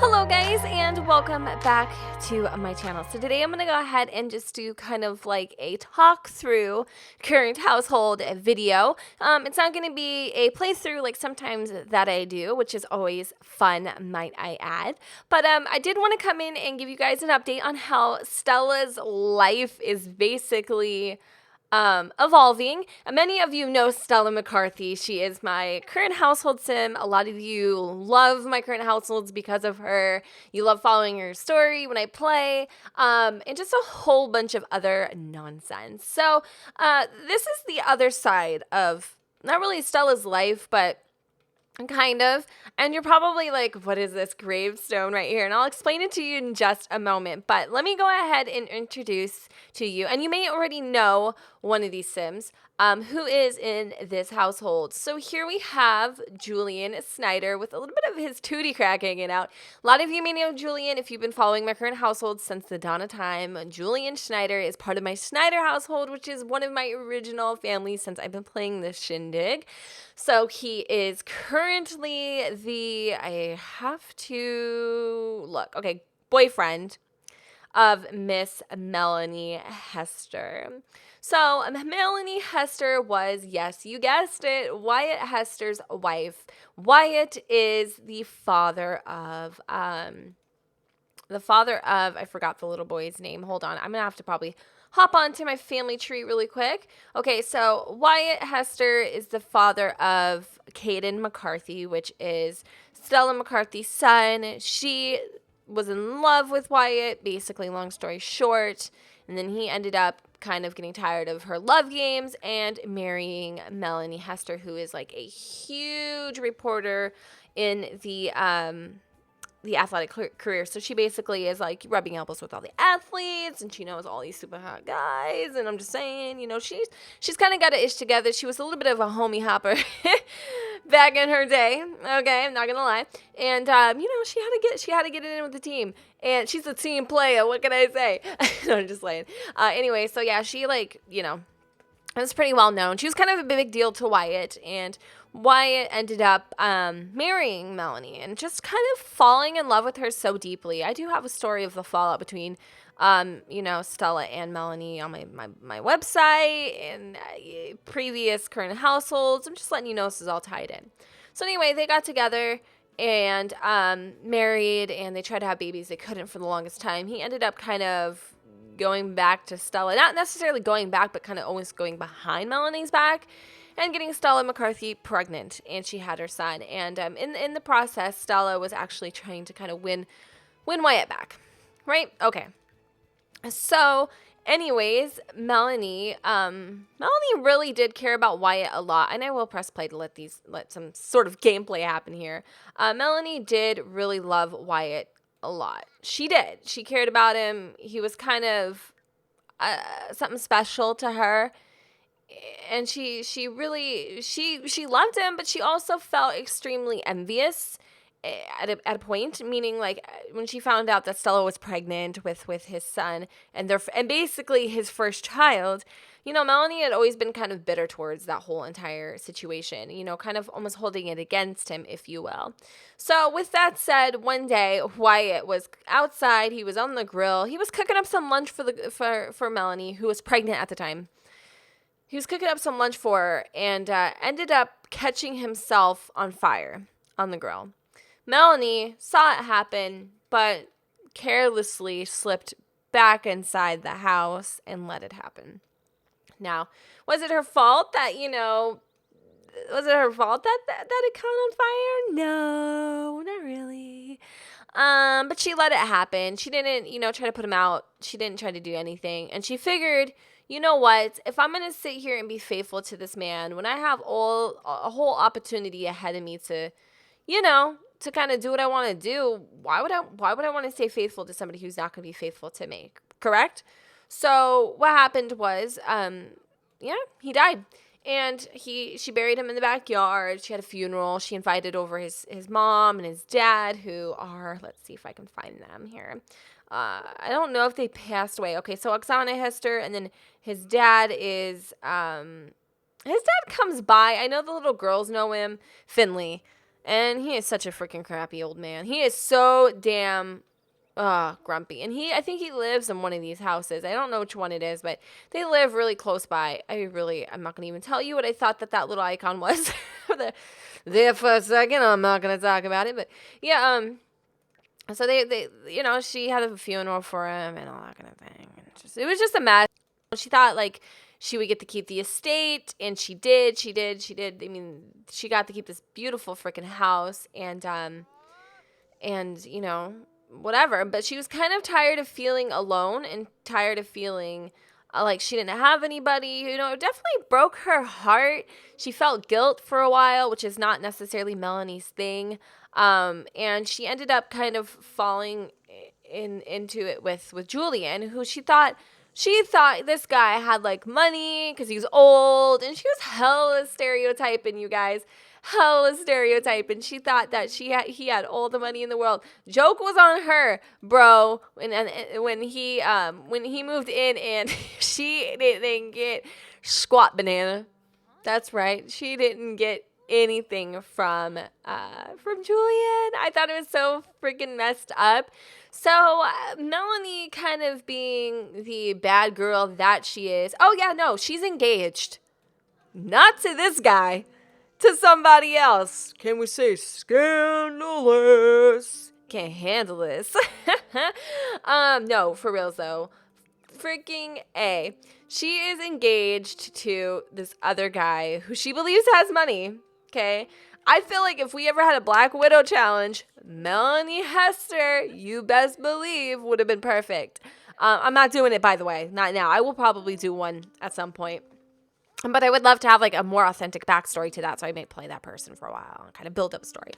Hello guys, and welcome back to my channel. So today I'm going to go ahead and just do kind of like a talk through current household video. It's not going to be a playthrough like sometimes that I do, which is always fun, might I add. But I did want to come in and give you guys an update on how Stella's life is basically evolving. Many of you know Stella McKarthy. She is my current household sim. A lot of you love my current households because of her. You love following her story when I play, and just a whole bunch of other nonsense. So this is the other side of not really Stella's life, but kind of. And you're probably like, what is this gravestone right here? And I'll explain it to you in just a moment. But let me go ahead and introduce to you. And you may already know one of these Sims who is in this household. So here we have Julian Snyder with a little bit of his tootie crack hanging out. A lot of you may know Julian if you've been following my current household since the dawn of time. Julian Snyder is part of my Snyder household, which is one of my original families since I've been playing this shindig. So he is currently boyfriend of Miss Melanie Hester. So Melanie Hester was, yes, you guessed it, Wyatt Hester's wife. Wyatt is the father of, I forgot the little boy's name. Hold on. I'm going to have to probably hop onto my family tree really quick. Okay, so Wyatt Hester is the father of Caden McKarthy, which is Stella McKarthy's son. She was in love with Wyatt, basically, long story short. And then he ended up kind of getting tired of her love games and marrying Melanie Hester, who is like a huge reporter in the athletic career. So she basically is like rubbing elbows with all the athletes, and she knows all these super hot guys. And I'm just saying, you know, she's kind of got it ish together. She was a little bit of a homie hopper back in her day. Okay, I'm not gonna lie. And you know, she had to get it in with the team. And she's a team player. What can I say? No, I'm just playing. Anyway, so yeah, she it was pretty well known. She was kind of a big deal to Wyatt, and Wyatt ended up marrying Melanie and just kind of falling in love with her so deeply. I do have a story of the fallout between, Stella and Melanie on my website and previous current households. I'm just letting you know this is all tied in. So anyway, they got together and married, and they tried to have babies. They couldn't for the longest time. He ended up kind of going back to Stella, not necessarily going back, but kind of always going behind Melanie's back and getting Stella McKarthy pregnant, and she had her son. And in the process, Stella was actually trying to kind of win Wyatt back, right? Okay. So anyways, Melanie really did care about Wyatt a lot, and I will press play to let some sort of gameplay happen here. Melanie did really love Wyatt a lot. She did. She cared about him. He was kind of something special to her, and she loved him, but she also felt extremely envious at a point, meaning like when she found out that Stella was pregnant with his son and basically his first child. You know, Melanie had always been kind of bitter towards that whole entire situation, you know, kind of almost holding it against him, if you will. So with that said, one day Wyatt was outside. He was on the grill. He was cooking up some lunch for Melanie, who was pregnant at the time. He was cooking up some lunch for her and ended up catching himself on fire on the grill. Melanie saw it happen, but carelessly slipped back inside the house and let it happen. Now, was it her fault that it caught on fire? No, not really. But she let it happen. She didn't, try to put him out. She didn't try to do anything. And she figured, you know what? If I'm going to sit here and be faithful to this man, when I have a whole opportunity ahead of me to kind of do what I want to do, why would I want to stay faithful to somebody who's not going to be faithful to me? Correct? So what happened was, he died. And she buried him in the backyard. She had a funeral. She invited over his mom and his dad, who are, let's see if I can find them here. I don't know if they passed away. Okay, so Oksana Hester, and then his dad is, his dad comes by. I know the little girls know him, Finley. And he is such a freaking crappy old man. He is so damn grumpy. And I think he lives in one of these houses. I don't know which one it is, but they live really close by. I'm not going to even tell you what I thought that little icon was there for a second. I'm not going to talk about it, but yeah, so they, she had a funeral for him and all that kind of thing. And it was just a mess. She thought, like, she would get to keep the estate, and she did. I mean, she got to keep this beautiful freaking house, and whatever. But she was kind of tired of feeling alone and tired of feeling like she didn't have anybody. It definitely broke her heart. She felt guilt for a while, which is not necessarily Melanie's thing. And she ended up kind of falling into it with Julian, who she thought this guy had, like, money because he was old, and she was hella stereotyping, you guys. Hella stereotyping. She thought that he had all the money in the world. Joke was on her, bro. When he moved in and she didn't get squat banana. That's right. She didn't get anything from Julian. I thought it was so freaking messed up. So Melanie, kind of being the bad girl that she is. Oh yeah, no, she's engaged. Not to this guy, to somebody else. Can we say scandalous? Can't handle this. No, for reals though. Freaking A. She is engaged to this other guy who she believes has money. Okay. I feel like if we ever had a Black Widow challenge, Melanie Hester, you best believe, would have been perfect. I'm not doing it, by the way. Not now. I will probably do one at some point. But I would love to have, like, a more authentic backstory to that, so I may play that person for a while and kind of build up a story.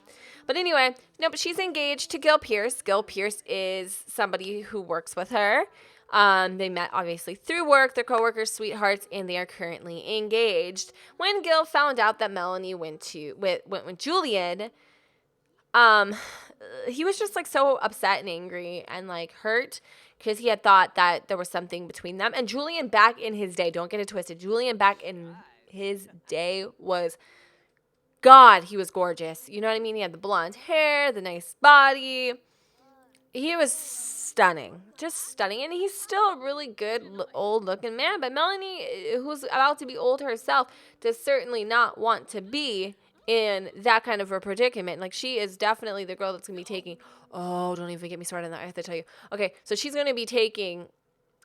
But anyway, no, but she's engaged to Gil Pierce. Gil Pierce is somebody who works with her. They met, obviously, through work. They're coworkers, sweethearts, and they are currently engaged. When Gil found out that Melanie went with Julian, he was just, like, so upset and angry and, like, hurt because he had thought that there was something between them. And Julian, back in his day, don't get it twisted, Julian back in his day was, God, he was gorgeous. You know what I mean? He had the blonde hair, the nice body. He was stunning, just stunning. And he's still a really good old-looking man. But Melanie, who's about to be old herself, does certainly not want to be in that kind of a predicament. Like, she is definitely the girl that's going to be taking, oh, don't even get me started on that. I have to tell you. Okay, so she's going to be taking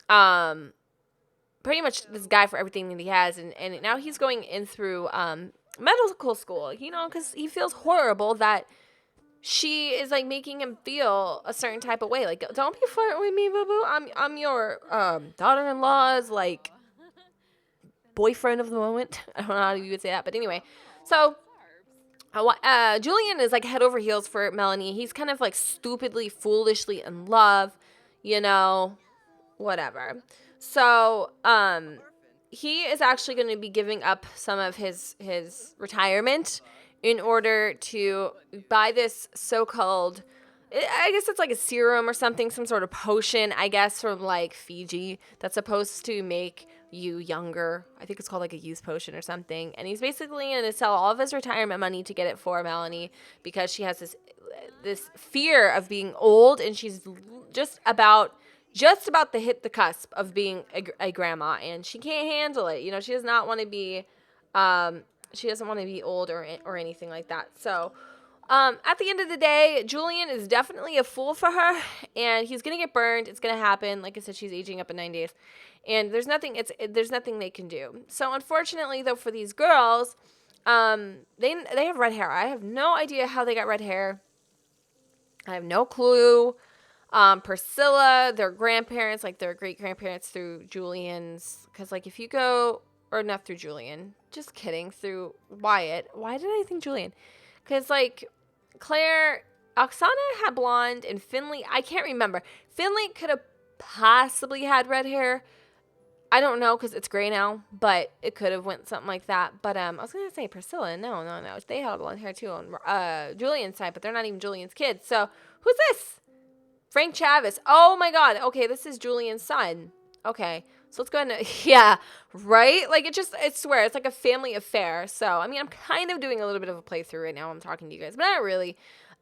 pretty much this guy for everything that he has. And now he's going in through medical school, because he feels horrible that she is, like, making him feel a certain type of way. Like, don't be flirting with me, boo-boo. I'm your daughter-in-law's, like, boyfriend of the moment. I don't know how you would say that. But anyway, so Julian is, like, head over heels for Melanie. He's kind of, like, stupidly, foolishly in love, whatever. So, he is actually going to be giving up some of his retirement in order to buy this so-called, I guess it's like a serum or something, some sort of potion, I guess, from, like, Fiji that's supposed to make you younger. I think it's called, like, a youth potion or something. And he's basically going to sell all of his retirement money to get it for Melanie because she has this fear of being old, and she's just about to hit the cusp of being a grandma, and she can't handle it. She does not want to be she doesn't want to be old or anything like that. So at the end of the day, Julian is definitely a fool for her, and he's going to get burned. It's going to happen. Like I said, she's aging up in 9 days, and there's nothing they can do. So unfortunately, though, for these girls, they have red hair. I have no idea how they got red hair. I have no clue. Priscilla, their grandparents, like their great-grandparents through Julian's, because, like, if you go, or not through Julian, just kidding, through Wyatt. Why did I think Julian? Because, like, Oksana had blonde, and Finley, I can't remember. Finley could have possibly had red hair. I don't know, because it's gray now, but it could have went something like that. But I was going to say Priscilla. No. They had blonde hair, too, on Julian's side, but they're not even Julian's kids. So, who's this? Frank Chavis. Oh, my God. Okay, this is Julian's son. Okay. So let's go ahead and, yeah, right? Like, I swear, it's like a family affair. So, I mean, I'm kind of doing a little bit of a playthrough right now. I'm talking to you guys, but not really.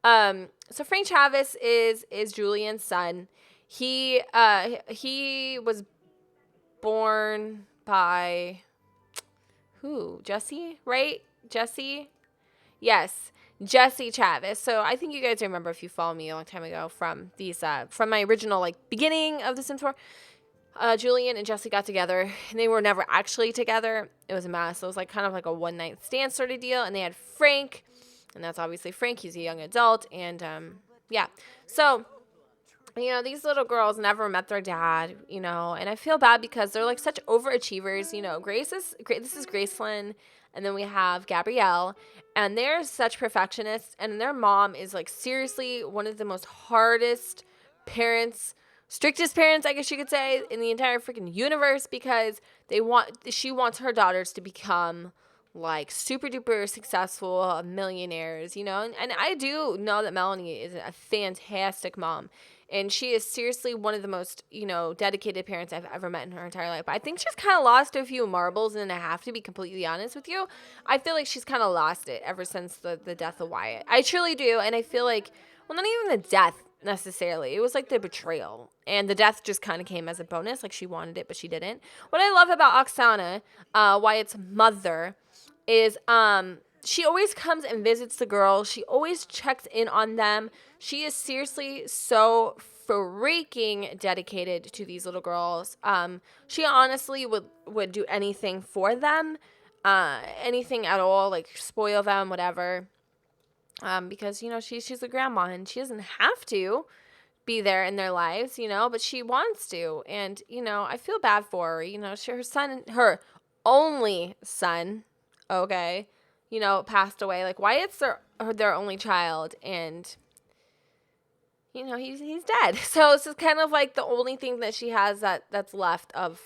So Frank Travis is Julian's son. He was born by who? Jesse, right? Jesse? Yes. Jesse Travis. So I think you guys remember if you followed me a long time ago from from my original, like, beginning of the Sims 4. Julian and Jesse got together, and they were never actually together. It was a mess. It was like kind of like a one-night stand sort of deal, and they had Frank, and that's obviously Frank. He's a young adult, and yeah. So, these little girls never met their dad, and I feel bad because they're like such overachievers. This is Gracelyn, and then we have Gabrielle, and they're such perfectionists, and their mom is like seriously one of the most hardest parents, strictest parents, I guess you could say, in the entire freaking universe, because she wants her daughters to become like super duper successful millionaires, and I do know that Melanie is a fantastic mom, and she is seriously one of the most, dedicated parents I've ever met in her entire life. But I think she's kind of lost a few marbles, and I have to be completely honest with you. I feel like she's kind of lost it ever since the death of Wyatt. I truly do, and I feel like, well, not even the death necessarily. It was like the betrayal, and the death just kind of came as a bonus. Like, she wanted it, but she didn't. What I love about Oksana, Wyatt's mother, is she always comes and visits the girls. She always checks in on them. She is seriously so freaking dedicated to these little girls. She honestly would do anything for them, anything at all, like spoil them, whatever. Because she's a grandma, and she doesn't have to be there in their lives, but she wants to, and I feel bad for her. Her only son, okay, passed away. Like, Wyatt's their only child, and he's dead. So it's just kind of like the only thing that she has that's left of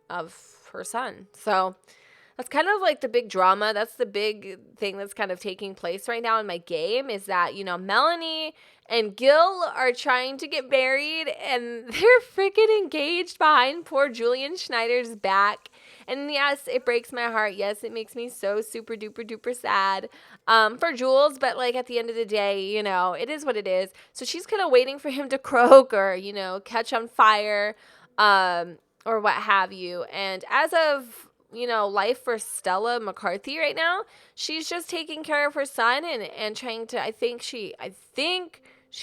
her son. So that's kind of like the big drama. That's the big thing that's kind of taking place right now in my game, is that, Melanie and Gil are trying to get married, and they're freaking engaged behind poor Julian Schneider's back. And yes, it breaks my heart. Yes, it makes me so super duper duper sad for Jules. But like at the end of the day, it is what it is. So she's kind of waiting for him to croak or, catch on fire or what have you. And as of life for Stella McKarthy right now, she's just taking care of her son and trying to, I think she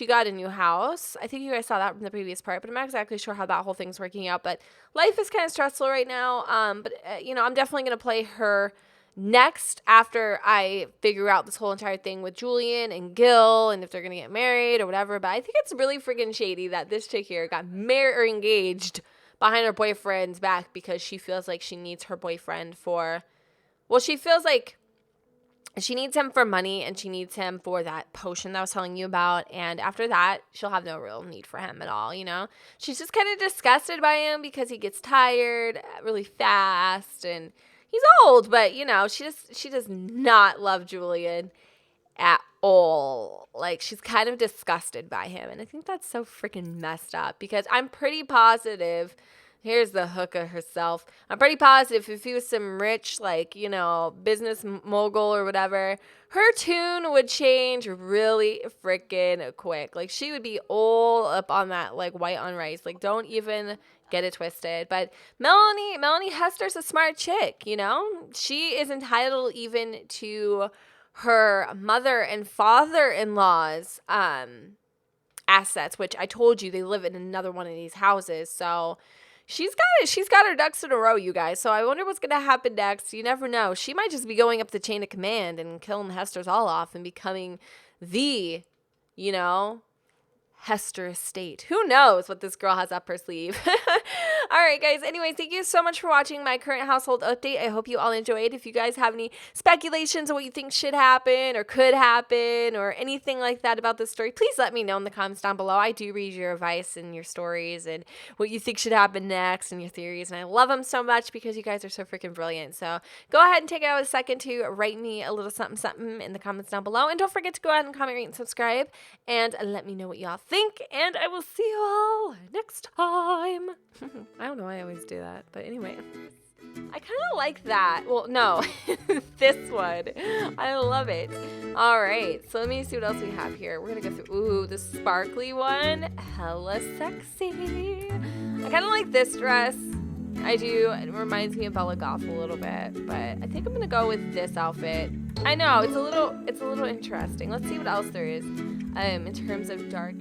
got a new house. I think you guys saw that from the previous part, but I'm not exactly sure how that whole thing's working out. But life is kind of stressful right now. But I'm definitely going to play her next after I figure out this whole entire thing with Julian and Gil and if they're going to get married or whatever. But I think it's really freaking shady that this chick here got married or engaged behind her boyfriend's back because she feels like she needs her boyfriend she feels like she needs him for money, and she needs him for that potion that I was telling you about. And after that, she'll have no real need for him at all, She's just kind of disgusted by him because he gets tired really fast, and he's old, but, she does not love Julian at all. Like, she's kind of disgusted by him, and I think that's so freaking messed up because I'm pretty positive. Here's the hooker herself. I'm pretty positive if he was some rich, like, business mogul or whatever, her tune would change really freaking quick. Like, she would be all up on that, like, white on rice. Like, don't even get it twisted. But Melanie Hester's a smart chick, She is entitled even to her mother and father-in-law's assets, which I told you they live in another one of these houses. So she's got her ducks in a row, you guys. So I wonder what's going to happen next. You never know. She might just be going up the chain of command and killing Hester's all off and becoming the, Hester estate. Who knows what this girl has up her sleeve? All right, guys. Anyway, thank you so much for watching my current household update. I hope you all enjoyed. If you guys have any speculations of what you think should happen or could happen or anything like that about this story, please let me know in the comments down below. I do read your advice and your stories and what you think should happen next and your theories, and I love them so much because you guys are so freaking brilliant. So go ahead and take out a second to write me a little something something in the comments down below, and don't forget to go ahead and comment, rate, and subscribe, and let me know what y'all think, and I will see you all next time. I don't know why I always do that. But anyway, I kind of like that. Well, no, this one. I love it. All right. So let me see what else we have here. We're going to go through. Ooh, the sparkly one. Hella sexy. I kind of like this dress. I do. It reminds me of Bella Goth a little bit, but I think I'm gonna go with this outfit. I know it's a little interesting. Let's see what else there is in terms of dark